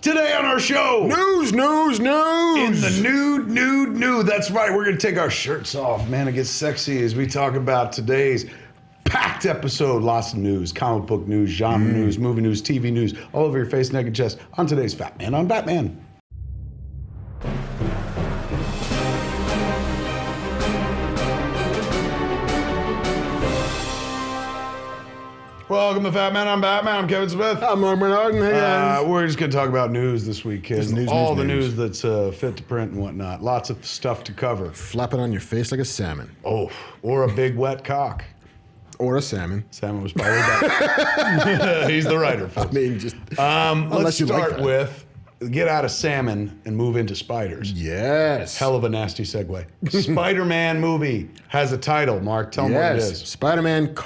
Today on our show, News! in the nude. That's right, we're going to take our shirts off, man, and get sexy as we talk about today's packed episode. Lots of news, comic book news, genre news, movie news, TV news, all over your face, neck, and chest on today's Fat Man on Batman. Welcome to Fat Man on Batman. I'm Kevin Smith. I'm Marc Bernardin. Hey guys. We're just going to talk about news this week, kids. News, all the news. news that's fit to print and whatnot. Lots of stuff to cover. Flap it on your face like a salmon. Oh, or a big wet cock. Or a salmon. Salmon was probably better. He's the writer, folks. I mean, just Let's you like start that. with get out of salmon and move into spiders. Yes. Hell of a nasty segue. Spider-Man movie has a title. Mark, tell me what it is. Spider-Man: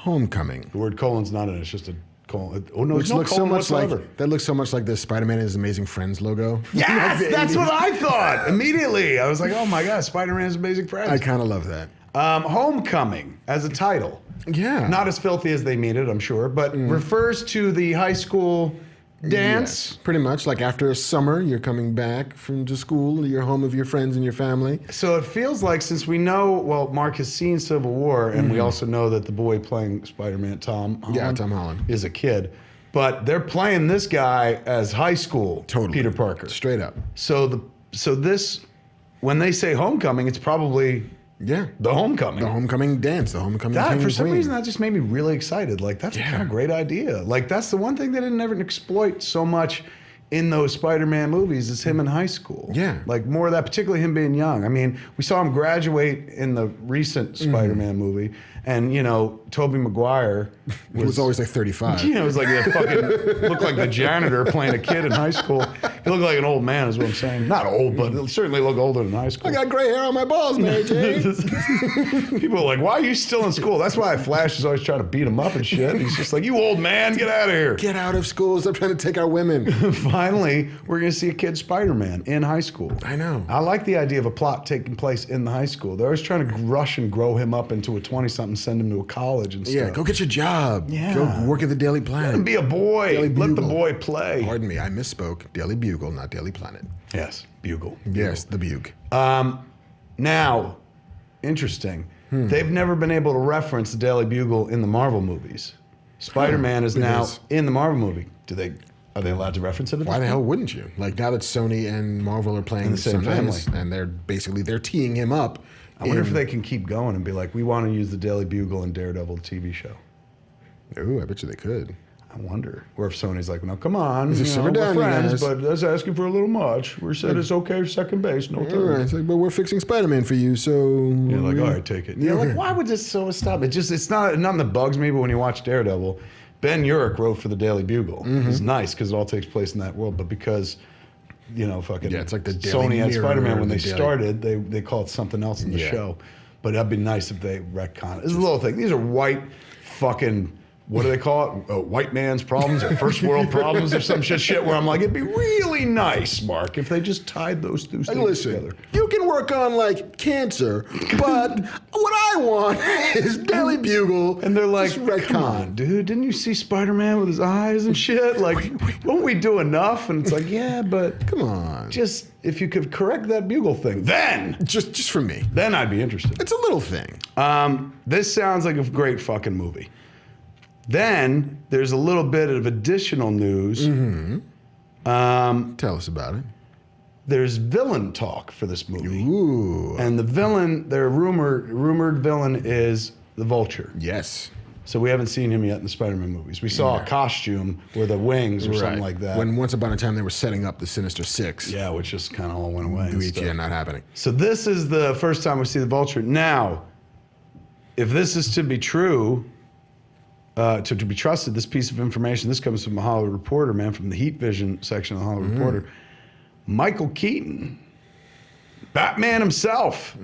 Homecoming. The word colon's not in it. It's just a colon. Oh, no, Which it's no looks colon so much whatsoever. like that looks so much like the Spider-Man and His Amazing Friends logo. Yes, Like the that's 80s. what I thought immediately. I was like, oh my God, Spider-Man's Amazing Friends. I kind of love that. Homecoming as a title. Yeah. Not as filthy as they mean it, I'm sure, but refers to the high school dance. Yes, pretty much. Like after a summer, you're coming back from to school, you're home with your friends and your family. So it feels like, since we know, well, Mark has seen Civil War, and we also know that the boy playing Spider-Man, Tom Holland, is a kid. But they're playing this guy as high school Peter Parker. Straight up. So this, when they say homecoming, it's probably the homecoming. The homecoming dance, the homecoming king For and some queen. reason, that just made me really excited. Like, that's a kind of great idea. Like, that's the one thing they didn't ever exploit so much in those Spider-Man movies is him in high school. Yeah. Like, more of that, particularly him being young. I mean, we saw him graduate in the recent Spider-Man movie, and, you know, Tobey Maguire was always like 35. it was like a fucking, looked like the janitor playing a kid in high school. He looked like an old man is what I'm saying. Not old, but certainly looked older than high school. I got gray hair on my balls, Mary Jane. People are like, why are you still in school? That's why Flash is always trying to beat him up and shit. He's just like, you old man, get out of here. Get out of school. Stop trying to take our women. Finally, we're going to see a kid Spider-Man in high school. I know. I like the idea of a plot taking place in the high school. They're always trying to rush and grow him up into a 20-something, send him to a college and stuff. Yeah, go get your job. Yeah. Go work at the Daily Planet. Let him be a boy. Daily Let the Bugle. boy play. Pardon me, I misspoke. Daily Bugle, not Daily Planet. Yes, Bugle. Yes, the Bug. Now, interesting. They've never been able to reference the Daily Bugle in the Marvel movies. Spider-Man is now in the Marvel movie. Are they allowed to reference it? Why the hell wouldn't you? Like now that Sony and Marvel are playing the same Sundance, family. and they're teeing him up. I wonder if they can keep going and be like, we want to use the Daily Bugle in Daredevil TV show. Ooh, I bet you they could. I wonder. Or if Sony's like, no, come on, simmer we're down, you friends, guys. but that's asking for a little much. We said it's okay for second base, no All third. right, it's like, but we're fixing Spider-Man for you, so You're like, all right, take it. You're like, why would this so stop? It's not nothing that bugs me, but when you watch Daredevil, Ben Urich wrote for the Daily Bugle. It's nice because it all takes place in that world, but because, fucking it's like the Daily Sony had Mirror Spider-Man or when the they Daily- started, they call it something else in the show. But that'd be nice if they retcon it. This is a little thing. These are white fucking, what do they call it? White man's problems or first world problems or some shit where I'm like, it'd be really nice, Mark, if they just tied those two things together. You can work on like cancer, but what I want is Daily Bugle. And they're like, just retcon. come on, dude, didn't you see Spider-Man with his eyes and shit? Like, won't we do enough? And it's like, yeah, but Come on. just, if you could correct that Bugle thing, then Just for me. I'd be interested. It's a little thing. This sounds like a great fucking movie. Then there's a little bit of additional news. Tell us about it. There's villain talk for this movie. Ooh. And the villain, their rumored villain is the Vulture. Yes. So we haven't seen him yet in the Spider-Man movies. We saw a costume with the wings or something like that. When once upon a time they were setting up the Sinister Six. Yeah, which just kind of all went away. and stuff. Yeah, not happening. So this is the first time we see the Vulture. Now, if this is to be true, to be trusted, this piece of information, this comes from the Hollywood Reporter, man, from the Heat Vision section of the Hollywood Reporter. Michael Keaton, Batman himself,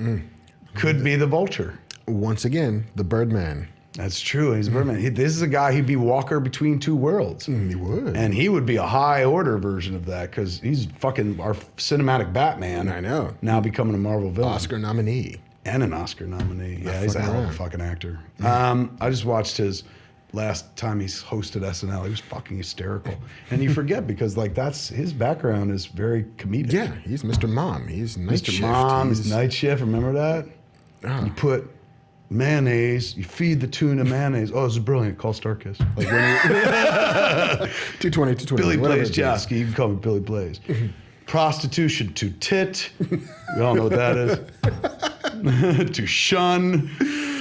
could be the Vulture. Once again, the Birdman. That's true. He's a Birdman. This is a guy, he'd be Walker between two worlds. He would. And he would be a high order version of that because he's fucking our cinematic Batman. I know. Now becoming a Marvel villain. Oscar nominee. And an Oscar nominee. Yeah, he's a fucking hell of a around. fucking actor. I just watched his last time he's hosted SNL. He was fucking hysterical. And you forget because like that's his background is very comedic. Yeah, he's Mr. Mom. He's Night Shift. Mr. Mom, he's Night Shift. Remember that? You put mayonnaise, you feed the tuna mayonnaise. Oh, this is brilliant. Call Starkiss. Like when 220. Billy whatever Blaze it is. Jowski. You can call me Billy Blaze. Prostitution to tit. We all know what that is. To shun.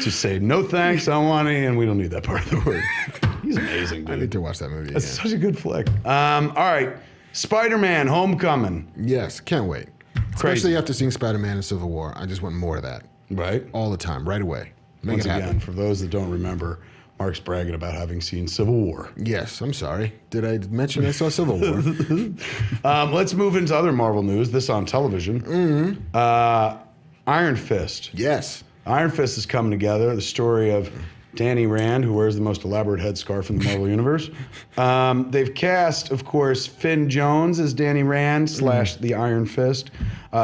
To say no thanks, I don't want any, and we don't need that part of the word. He's amazing, dude. I need to watch that movie again. That's such a good flick. All right. Spider-Man Homecoming. Yes, can't wait. Especially after seeing Spider-Man and Civil War. I just want more of that. Right. All the time, right away. Make Once it happen. again, for those that don't remember, Marc's bragging about having seen Civil War. Yes, I'm sorry. Did I mention I saw Civil War? Let's move into other Marvel news. This on television. Iron Fist. Yes. Iron Fist is coming together. The story of Danny Rand, who wears the most elaborate headscarf in the Marvel Universe. They've cast, of course, Finn Jones as Danny Rand / the Iron Fist.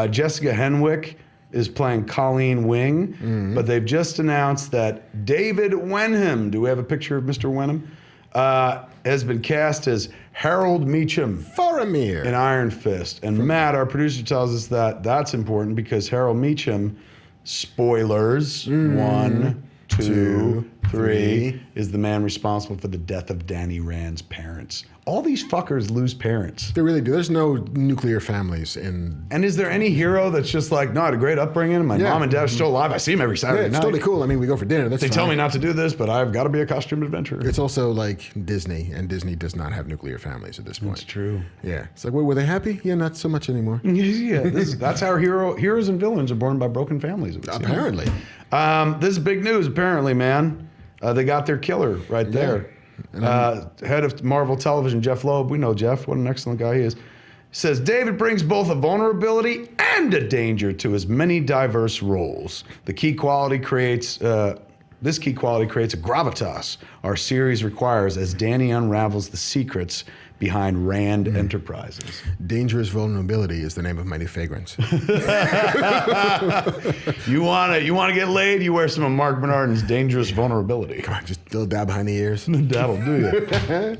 Jessica Henwick is playing Colleen Wing. But they've just announced that David Wenham, do we have a picture of Mr. Wenham? Has been cast as Harold Meacham Faramir. in Iron Fist. And Matt, our producer, tells us that that's important because Harold Meacham, spoilers, 1, 2, 3, is the man responsible for the death of Danny Rand's parents. All these fuckers lose parents. They really do. There's no nuclear families in... And is there any hero that's just like, no, I had a great upbringing. My mom and dad are still alive. I see them every Saturday Yeah, it's night. totally cool. I mean, we go for dinner. That's They fine. tell me not to do this, but I've got to be a costume adventurer. It's also like Disney, and Disney does not have nuclear families at this point. It's true. Yeah. It's like, were they happy? Yeah, not so much anymore. Yeah, that's how heroes and villains are born by broken families. it would seem. Apparently. This is big news, apparently, man. They got their killer right there. Head of Marvel Television, Jeff Loeb. We know Jeff. What an excellent guy he is. Says, David brings both a vulnerability and a danger to his many diverse roles. This key quality creates a gravitas our series requires as Danny unravels the secrets behind Rand Enterprises. Dangerous vulnerability is the name of my new fragrance. You wanna get laid? You wear some of Marc Bernardin's Dangerous Vulnerability. Come on, just a little dab behind the ears. That'll do you.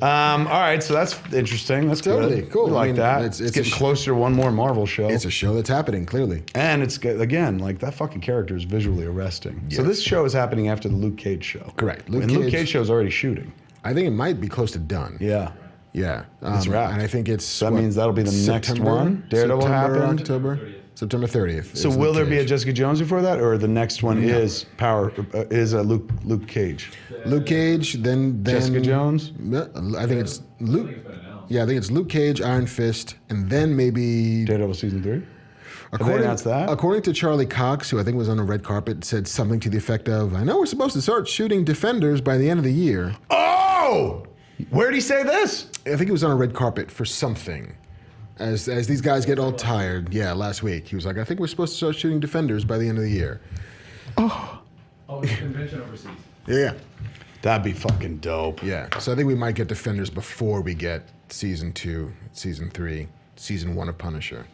All right, so that's interesting. That's Totally good. cool. We I like mean, that. it's Getting closer to one more Marvel show. It's a show that's happening, clearly. And it's, again, like that fucking character is visually arresting. So Yes. this show is happening after the Luke Cage show. Correct. Luke Cage show's already shooting. I think it might be close to done. Yeah. Yeah. It's wrapped. And I think it's... So that means that'll be the next one. Daredevil happened. September 30th. So will there be a Jessica Jones before that, or the next one is Luke Cage? Luke Cage, then Jessica Jones? I think it's Luke. Yeah, I think it's Luke Cage, Iron Fist, and then maybe... Daredevil season 3? Have they announced that? According to Charlie Cox, who I think was on a red carpet, said something to the effect of, I know we're supposed to start shooting Defenders by the end of the year. Oh! Where'd he say this? I think he was on a red carpet for something. As these guys get all tired, last week, he was like, I think we're supposed to start shooting Defenders by the end of the year. Oh, it's a convention overseas. Yeah. That'd be fucking dope. Yeah. So I think we might get Defenders before we get season 2, season 3, season 1 of Punisher.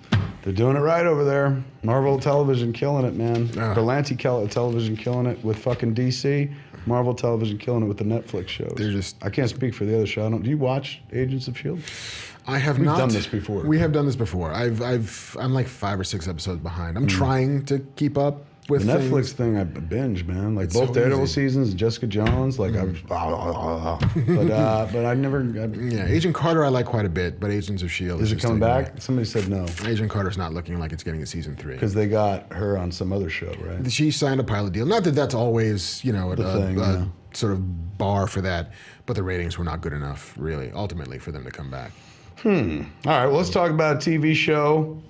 They're doing it right over there. Marvel Television killing it, man. Ah. Berlanti Television killing it with fucking DC. Marvel Television killing it with the Netflix shows. They're just... I can't speak for the other show. Do you watch Agents of S.H.I.E.L.D.? I have We've not done this before. We have done this before. I'm like 5 or 6 episodes behind. I'm trying to keep up with The things. Netflix thing I binge, man. Like It's both so Daredevil easy. seasons, Jessica Jones. Like but I never. Yeah, Agent Carter I like quite a bit, but Agents of S.H.I.E.L.D. Is it just coming taking back? Somebody said no away. Agent Carter's not looking like it's getting a season 3. because they got her on some other show, right? She signed a pilot deal. Not that that's always, a sort of bar for that, but the ratings were not good enough, really, ultimately, for them to come back. All right, well, let's talk about a TV show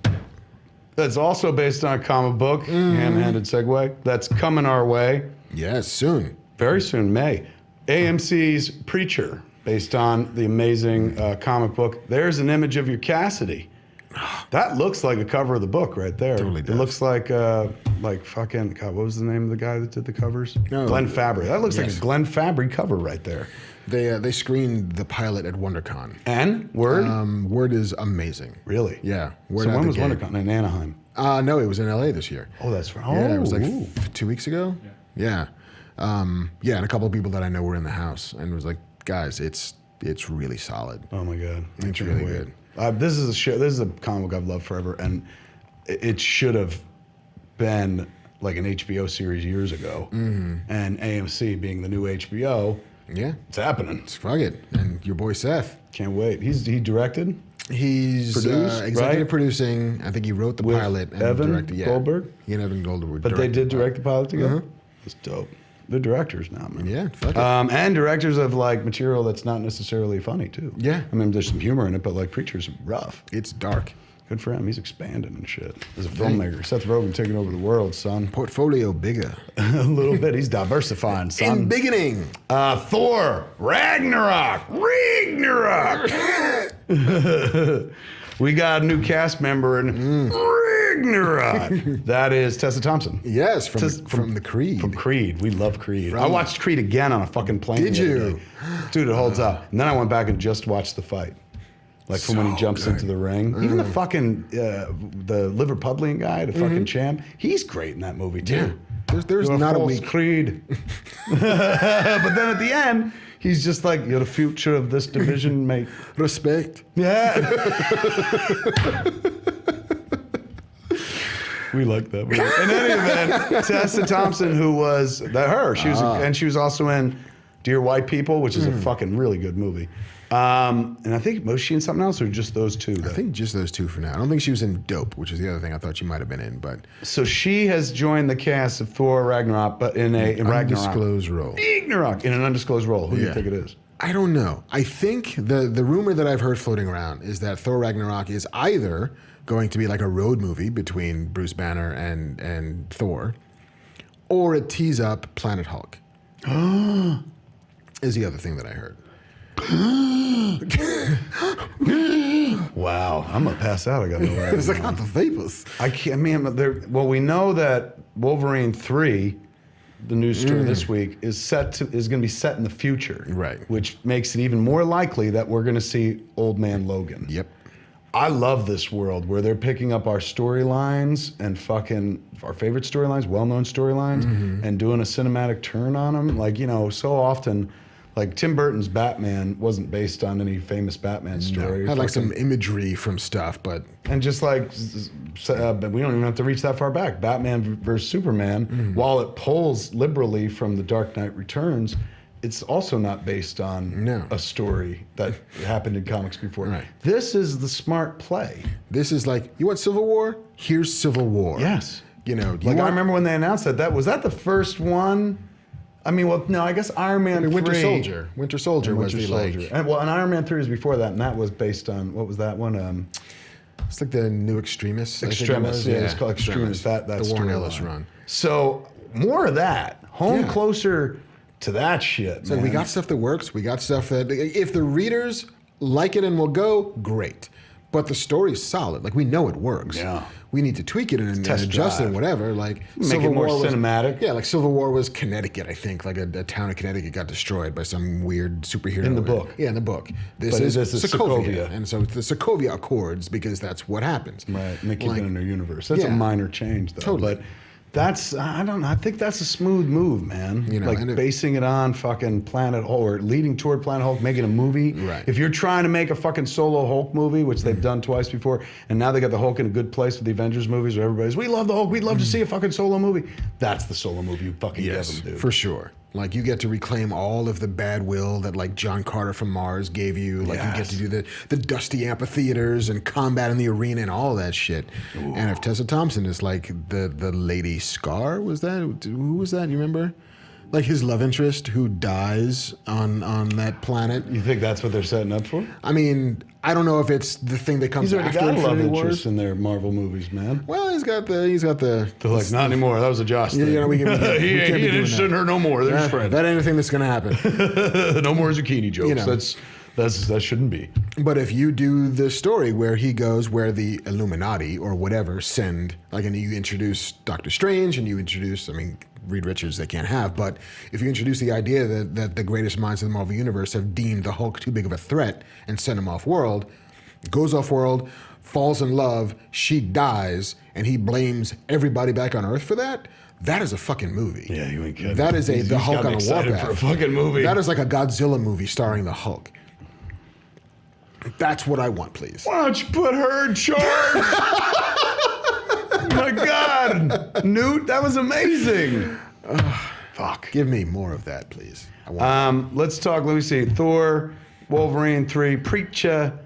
that's also based on a comic book, hand-handed segue, that's coming our way Yes, soon. very soon, May. AMC's Preacher, based on the amazing comic book. There's an image of your Cassidy. That looks like a cover of the book right there. Totally does. It looks like fucking, God, what was the name of the guy that did the covers? No. Glenn Fabry. That looks like Yes. a Glenn Fabry cover right there. They screened the pilot at WonderCon. And Word? Word is amazing. Really? Yeah. Word So out when the was gate. WonderCon? In Anaheim. No, it was in LA this year. Oh, that's right. Yeah, it was like ooh. 2 weeks ago. Yeah. Yeah, and a couple of people that I know were in the house and was like, guys, it's really solid. Oh my god, It's really good. This is a show. This is a comic book I've loved forever, and it should have been like an HBO series years ago. And AMC being the new HBO, Yeah, it's happening. it's fuck it. And your boy Seth. Can't wait. He directed He's Produced, executive right? producing. I think he wrote the with pilot and Evan directed. Yeah, Goldberg, he and Evan Goldberg. but they did direct the pilot together. Uh-huh. It's dope. They're directors now, man. Yeah, fuck it. And directors of like material that's not necessarily funny too. Yeah. I mean, there's some humor in it, but like Preacher's rough. It's dark. Good for him. He's expanding and shit. As a filmmaker, Seth Rogen taking over the world, son. Portfolio bigger. A little bit. He's diversifying, son. Embiggening. Thor, Ragnarok. We got a new cast member in Ragnarok. That is Tessa Thompson. Yes, from the Creed. From Creed. We love Creed. I watched Creed again on a fucking plane. Did the other you? day. Dude, it holds up. And then I went back and just watched the fight. Like from when he jumps into the ring. Even the fucking, the Liverpudlian guy, the fucking champ, he's great in that movie too. Yeah. There's You're not a false week. Creed. But then at the end, he's just like, you're the future of this division, mate. Respect. Yeah. We like that movie. In any event, Tessa Thompson, who was she was, and she was also in Dear White People, which is a fucking really good movie. And I think was she in something else or just those two? I think just those two for now. I don't think she was in Dope, which is the other thing I thought she might have been in. But so she has joined the cast of Thor Ragnarok, but in an undisclosed role. Ragnarok in an undisclosed role. Who do you think it is? I don't know. I think the rumor that I've heard floating around is that Thor Ragnarok is either going to be like a road movie between Bruce Banner and Thor, or it tees up Planet Hulk. Is the other thing that I heard. Wow, I'm gonna pass out. I got no idea. It's like the vapors. I can't. I mean, well, we know that Wolverine 3, the news story this week, is going to be set in the future, Right. Which makes it even more likely that we're going to see Old Man Logan. Yep. I love this world where they're picking up our storylines and fucking our favorite storylines, well-known storylines, and doing a cinematic turn on them. Like, so often, like Tim Burton's Batman wasn't based on any famous Batman story. Had like some imagery from stuff, but and just like, but we don't even have to reach that far back. Batman versus Superman, while it pulls liberally from The Dark Knight Returns, it's also not based on a story that happened in comics before. Right. This is the smart play. this is like, you want Civil War? Here's Civil War. Yes. I remember when they announced that. Was that the first one? I mean, well, no, I guess Iron Man 3. Winter Soldier. Winter Soldier was Winter the Soldier. like. And Iron Man 3 was before that, and that was based on, what was that one? It's like the New Extremis. Extremis, yeah, it's called Extremis. That the Warren Ellis storyline. run. So more of that. Home Yeah. closer to that shit. So man. we got stuff that works. We got stuff that if the readers like it and will go, great. But the story's solid. Like we know it works. Yeah. We need to tweak it and test adjust it, drive. whatever. Like Make it more cinematic. Yeah, like Civil War was Connecticut, I think. Like a town of Connecticut got destroyed by some weird superhero. In the book. Yeah, in the book. This But is this is Sokovia. Sokovia. And so it's the Sokovia Accords because that's what happens. Right, and they keep Like, it in their universe. That's a yeah. minor change, though. Totally. But that's, I don't know, I think that's a smooth move, man. Like and basing it on fucking Planet Hulk, or leading toward Planet Hulk, making a movie. Right. If you're trying to make a fucking solo Hulk movie, which they've done twice before, and now they got the Hulk in a good place with the Avengers movies where everybody's, we love the Hulk, we'd love to see a fucking solo movie. That's the solo movie you fucking give them, dude. For sure. Like you get to reclaim all of the bad will that like John Carter from Mars gave you. Like you get to do the dusty amphitheaters and combat in the arena and all that shit. Ooh. And if Tessa Thompson is like the Lady Scar, was that? Who was that? You remember? Like his love interest who dies on that planet. You think that's what they're setting up for? I mean, I don't know if it's the thing that comes He's already after got a love Infinity interest Wars. in their Marvel movies, man. Well, he's got the. They're like, not anymore. That was a Josh thing. we can't he be ain't doing interested in that. her no more. They're just friends. That ain't anything that's gonna happen. No more zucchini jokes. That shouldn't be. But if you do the story where he goes where the Illuminati or whatever send, like, and you introduce Doctor Strange and you introduce, Reed Richards they can't have, but if you introduce the idea that the greatest minds in the Marvel Universe have deemed the Hulk too big of a threat and sent him off-world, goes off-world, falls in love, she dies, and he blames everybody back on Earth for that, That is a fucking movie. Yeah, you ain't kidding. That is the Hulk on a warpath. For a fucking movie. That is like a Godzilla movie starring the Hulk. That's what I want, please. Why don't you put her in charge? Oh my God, Newt, that was amazing. Fuck. Give me more of that, please. I want Let's talk. Let me see. Thor, Wolverine 3, Preacher,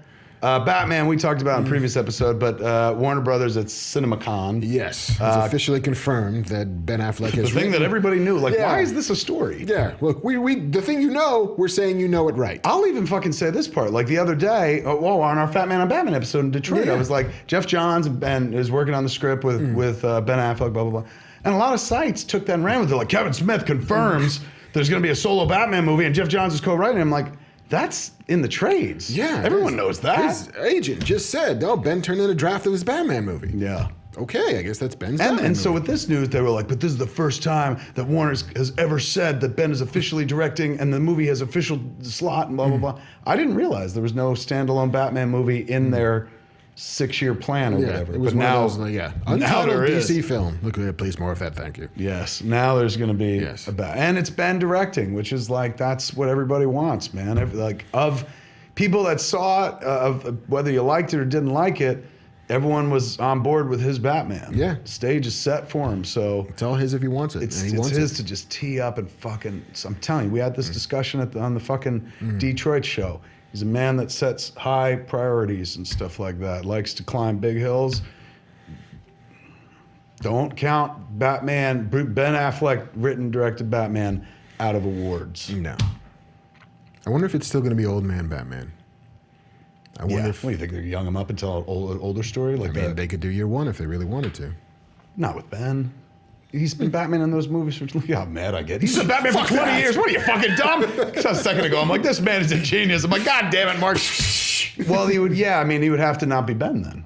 Batman. We talked about in previous episode, but Warner Brothers at CinemaCon. Yes, it's officially confirmed that Ben Affleck has The thing that everybody knew. Like, Yeah. why is this a story? Yeah, look, we the thing you know, we're saying you know it right. I'll even fucking say this part. Like the other day, on our Fat Man on Batman episode in Detroit, Yeah. I was like, Jeff Johns is working on the script with Ben Affleck, blah, blah, blah. And a lot of sites took that and ran with it. Like, Kevin Smith confirms there's going to be a solo Batman movie and Jeff Johns is co-writing. I'm like, that's in the trades. Yeah, Everyone knows that. His agent just said, "Oh, Ben turned in a draft of his Batman movie." Yeah. Okay, I guess that's Ben's. And Batman so movie. with this news, they were like, but this is the first time that Warner has ever said that Ben is officially directing and the movie has official slot and blah, blah, blah. I didn't realize there was no standalone Batman movie in their 6-year plan or whatever. It was but one now, of those, now Untitled there DC is. film. Look at it, please, more of that, thank you. Yes, now there's going to be Yes. and it's Ben directing, which is like, that's what everybody wants, man. Like, of people that saw it, of whether you liked it or didn't like it, everyone was on board with his Batman. Yeah. Stage is set for him, so It's all his if he wants it. it's and he wants his it. to just tee up and fucking. So I'm telling you, we had this discussion on the fucking Detroit show. He's a man that sets high priorities and stuff like that. Likes to climb big hills. Don't count Ben Affleck written, directed Batman out of awards. No. I wonder if it's still going to be Old Man Batman. I wonder if What do you think? They're young him up and tell an older story like I mean, that? they could do year one if they really wanted to. Not with Ben. He's been Batman in those movies for. Look how mad I get. He's been Batman for Fuck 20 that. years. What are you, fucking dumb? Just a second ago, I'm like, this man is a genius. I'm like, God damn it, Marc. Well, he would. Yeah, I mean, he would have to not be Ben then.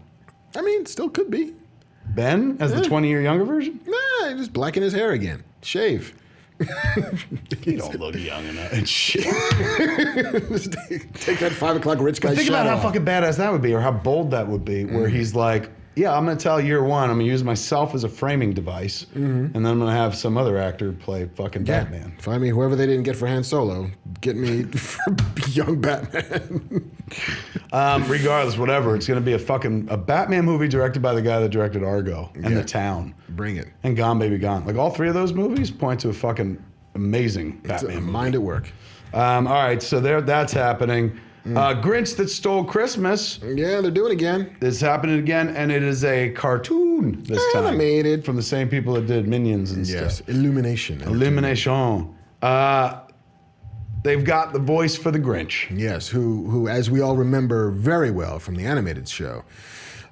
I mean, still could be. Ben as the 20-year younger version. Nah, just blacken his hair again. Shave. You don't look young enough. And shit. Just take that 5 o'clock rich guy. Think about shadow how off. fucking badass that would be, or how bold that would be. Where he's like, yeah, I'm going to tell year one, I'm going to use myself as a framing device, and then I'm going to have some other actor play fucking Yeah. Batman. Find me whoever they didn't get for Han Solo. Get me for young Batman. Regardless, whatever, it's going to be a Batman movie directed by the guy that directed Argo and Yeah. The Town Bring it. and Gone Baby Gone. Like all three of those movies point to a fucking amazing It's a Batman movie. mind at work. All right, so that's happening. Grinch That Stole Christmas Yeah, they're doing it again. is happening again, and it is a cartoon this time. Animated. From the same people that did Minions and Yes, stuff. Illumination. Illumination. They've got the voice for the Grinch. Yes, who, as we all remember very well from the animated show,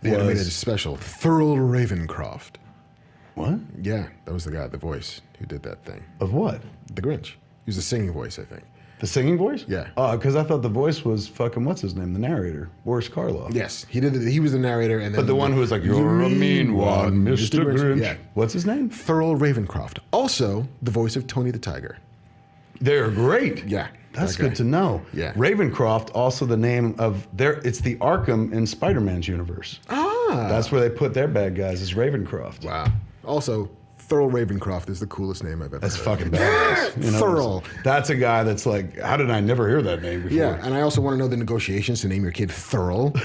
the Was- animated special, Thurl Ravencroft. What? Yeah, that was the guy, the voice, who did that thing. Of what? The Grinch. He was the singing voice, I think. The singing voice? Yeah. Because I thought the voice was fucking, what's his name? The narrator, Boris Karloff. Yes, he did. He was the narrator, and then But the one who was like, you're a mean one, Mr. Grinch. Yeah, What's his name? Thurl Ravencroft. Also, the voice of Tony the Tiger. They're great. Yeah, That's that guy. good to know. Yeah. Ravencroft, also the name of it's the Arkham in Spider-Man's universe. Ah, That's where they put their bad guys, is Ravencroft. wow. Also, Thurl Ravencroft is the coolest name I've ever That's heard. fucking badass. You know, Thurl. That's a guy that's like, how did I never hear that name before? Yeah, and I also want to know the negotiations to name your kid Thurl.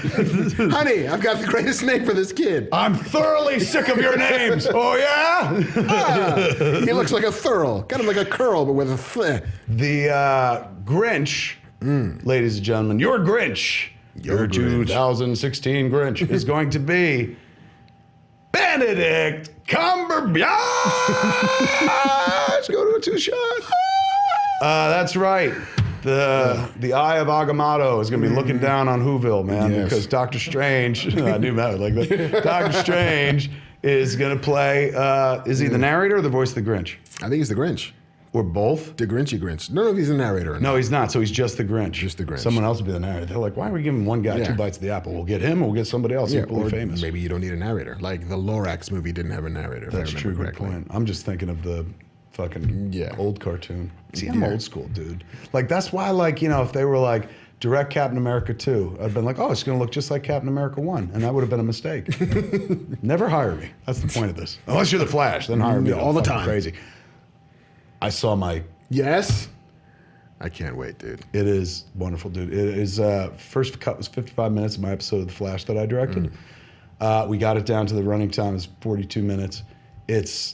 Honey, I've got the greatest name for this kid. I'm thoroughly sick of your names. Oh, yeah? Ah, he looks like a Thurl, kind of like a curl, but with a The Grinch, ladies and gentlemen, your Grinch, your Grinch. 2016 Grinch is going to be Benedict Cumberbatch. Go to a two-shot. That's right. The Eye of Agamotto is going to be looking down on Whoville, man, Yes. because Doctor Strange, I knew that like that. Doctor Strange is going to play, is he the narrator or the voice of the Grinch? I think he's the Grinch. Or both? The Grinchy Grinch. I don't know if he's the narrator or not. No, he's not. So he's just the Grinch. Just the Grinch. Someone else will be the narrator. They're like, why are we giving one guy Yeah. 2 bites of the apple? We'll get him or we'll get somebody else equally or famous. maybe you don't need a narrator. Like the Lorax movie didn't have a narrator, if That's I true. remember Good correctly. point. I'm just thinking of the fucking Yeah. old cartoon. See, I'm Yeah. old school, dude. Like, that's why, like, you know, if they were like, direct Captain America 2. I've been like, oh, it's going to look just like Captain America 1. And that would have been a mistake. Never hire me. That's the point of this. Unless you're the Flash, then hire me. All the time. Crazy. I saw my... Yes? I can't wait, dude. It is wonderful, dude. It is, first cut was 55 minutes of my episode of The Flash that I directed. We got it down to the running time is 42 minutes. It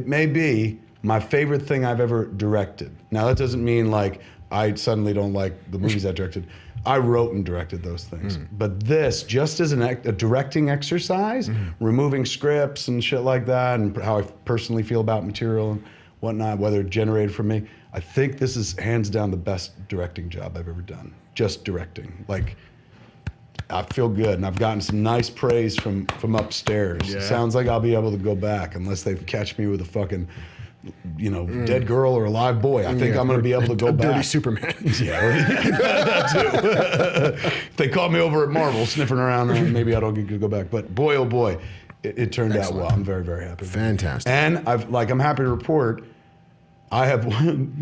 may be my favorite thing I've ever directed. Now that doesn't mean like I suddenly don't like the movies I directed. I wrote and directed those things. But this, just as a directing exercise, removing scripts and shit like that, and how I personally feel about material and whatnot, whether it generated from me, I think this is hands down the best directing job I've ever done. Just directing. Like, I feel good, and I've gotten some nice praise from upstairs. Yeah. Sounds like I'll be able to go back unless they catch me with a fucking, dead girl or a live boy. I think I'm going to be able to go back. Dirty Superman. Yeah, that too. If they caught me over at Marvel sniffing around, then maybe I don't get to go back. But boy, oh boy, it turned out well. I'm very, very happy. Fantastic. And I'm happy to report, I have,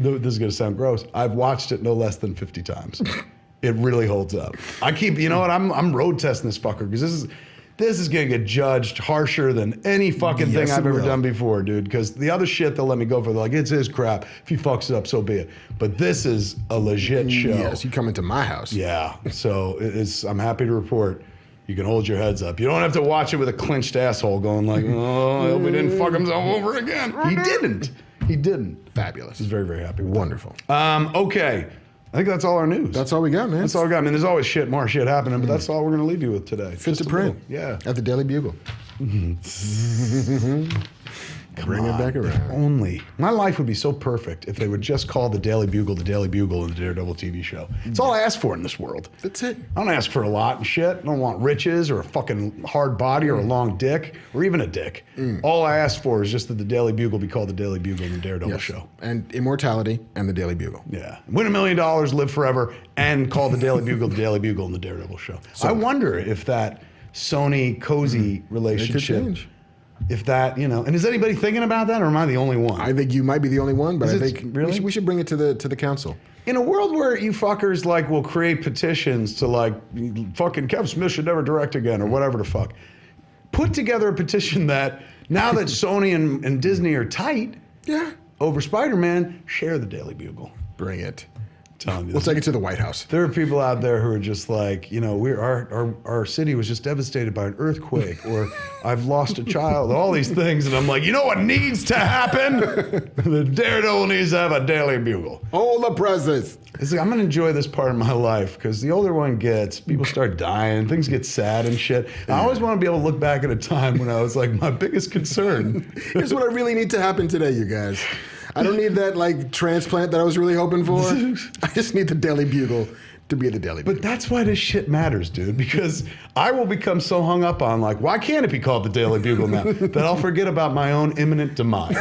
this is going to sound gross, I've watched it no less than 50 times. It really holds up. I keep, I'm road testing this fucker because this is going to get judged harsher than any fucking thing I've ever done before, dude. Because the other shit they'll let me go for, they're like, it's his crap. If he fucks it up, so be it. But this is a legit show. Yes, you come into my house. Yeah. So I'm happy to report you can hold your heads up. You don't have to watch it with a clenched asshole going like, oh, I hope he didn't fuck himself over again. He didn't. Fabulous. He's very, very happy with Wonderful. that. Okay. I think that's all our news. That's all we got, man. That's all we got. I mean, there's always more shit happening, but that's all we're going to leave you with today. Fit to print. Yeah. At the Daily Bugle. Bring it back If around. only. My life would be so perfect if they would just call the Daily Bugle and the Daredevil TV show. It's all I ask for in this world. That's it. I don't ask for a lot and shit. I don't want riches or a fucking hard body or a long dick or even a dick. All I ask for is just that the Daily Bugle be called the Daily Bugle and the Daredevil show. And immortality and the Daily Bugle. Yeah. Win $1 million, live forever, and call the Daily Bugle and the Daredevil show. So, I wonder if that Sony cozy relationship, change. if that, and is anybody thinking about that, or am I the only one? I think you might be the only one, but Is I it think really? we should bring it to the council. In a world where you fuckers will create petitions to fucking Kevin Smith should never direct again or whatever the fuck, put together a petition that now that Sony and Disney are tight over Spider-Man, share the Daily Bugle. Bring it. Telling you We'll this. take it to the White House. There are people out there who are just like, our city was just devastated by an earthquake, or I've lost a child, all these things. And I'm like, you know what needs to happen? The Daredevil needs to have a Daily Bugle. All the presents. It's like, I'm going to enjoy this part of my life because the older one gets, people start dying, things get sad and shit. I always want to be able to look back at a time when I was like, my biggest concern. Here's what I really need to happen today, you guys. I don't need that transplant that I was really hoping for. I just need the Daily Bugle to be the Daily Bugle. But that's why this shit matters, dude, because I will become so hung up on why can't it be called the Daily Bugle now, that I'll forget about my own imminent demise.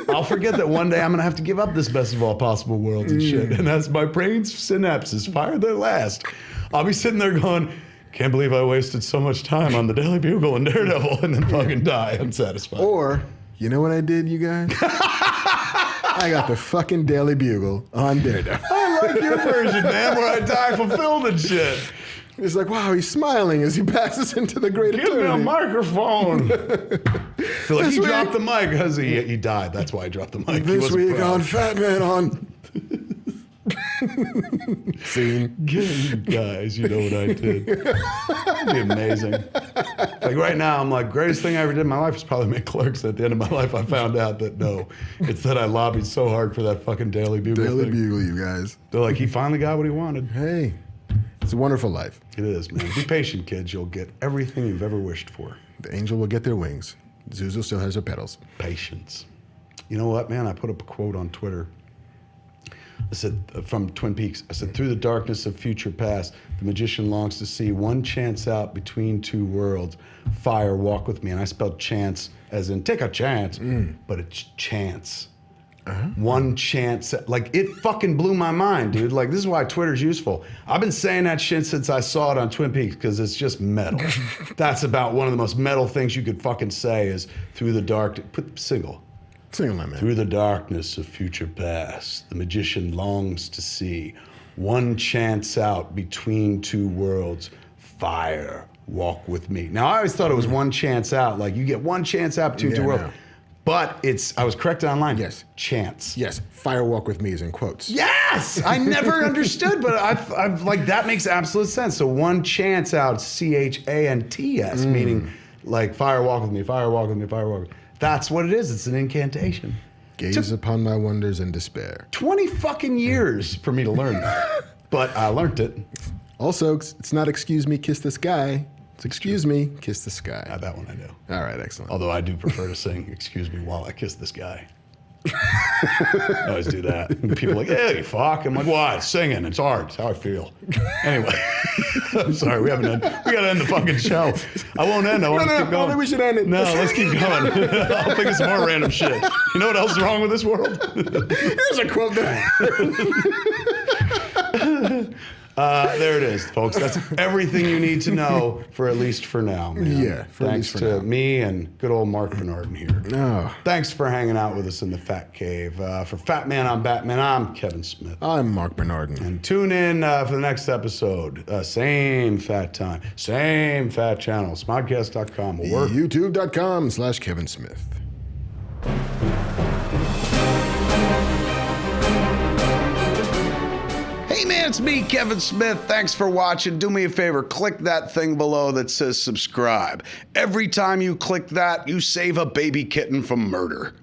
I'll forget that one day I'm going to have to give up this best of all possible worlds and shit. And as my brain's synapses fire their last, I'll be sitting there going, can't believe I wasted so much time on the Daily Bugle and Daredevil, and then fucking die unsatisfied. Or, you know what I did, you guys? I got the fucking Daily Bugle on Daredevil. I like your version, man, where I die fulfilled and shit. It's like, wow, he's smiling as he passes into the great Give me a eternity. microphone. Feel like This he week- dropped the mic because he died. That's why he dropped the mic. He This wasn't week proud. on Fat Man on. Scene. You guys, you know what I did. It'd be amazing. Right now, I'm like, greatest thing I ever did in my life is probably make Clerks. At the end of my life, I found out that no, it's that I lobbied so hard for that fucking Daily Bugle Daily thing. Bugle, you guys. They're like, he finally got what he wanted. Hey, it's a wonderful life. It is, man. Be patient, kids. You'll get everything you've ever wished for. The angel will get their wings. Zuzu still has her petals. Patience. You know what, man? I put up a quote on Twitter. I said, from Twin Peaks, I said, through the darkness of future past, the magician longs to see one chance out between two worlds. Fire, walk with me. And I spelled chance as in take a chance, but it's chance. One chance. It fucking blew my mind, dude. This is why Twitter's useful. I've been saying that shit since I saw it on Twin Peaks because it's just metal. That's about one of the most metal things you could fucking say is through the dark. Put single. Sing my man. Through the darkness of future past, the magician longs to see One chance out between two worlds. Fire, walk with me. Now, I always thought it was one chance out. Like, you get one chance out between two worlds. No. But I was corrected online. Yes. Chance. Yes, fire walk with me is in quotes. Yes! I never understood, but I've like, that makes absolute sense. So one chance out, CHANTS, meaning like fire walk with me, fire walk with me, fire walk with me. That's what it is. It's an incantation. Gaze upon my wonders in despair. 20 fucking years for me to learn that. But I learned it. Also, it's not excuse me, kiss the sky. It's excuse me, kiss the sky. That one I know. All right, excellent. Although I do prefer to sing, excuse me, while I kiss this guy. I always do that. And people are like, hey, fuck. I'm like, why? It's singing. It's art. It's how I feel. Anyway, I'm sorry. We got to end the fucking show. I won't end. I want to keep going. I think we should end it. No, let's keep going. I'll think of some more random shit. You know what else is wrong with this world? Here's a quote there. There it is, folks. That's everything you need to know at least for now, man. Yeah, Thanks to me and good old Marc Bernardin here. Oh. Thanks for hanging out with us in the Fat Cave. For Fat Man on Batman, I'm Kevin Smith. I'm Marc Bernardin. And tune in for the next episode. Same fat time, same fat channel. Smodcast.com will work. YouTube.com/Kevin Smith. Hey man, it's me, Kevin Smith. Thanks for watching. Do me a favor, click that thing below that says subscribe. Every time you click that, you save a baby kitten from murder.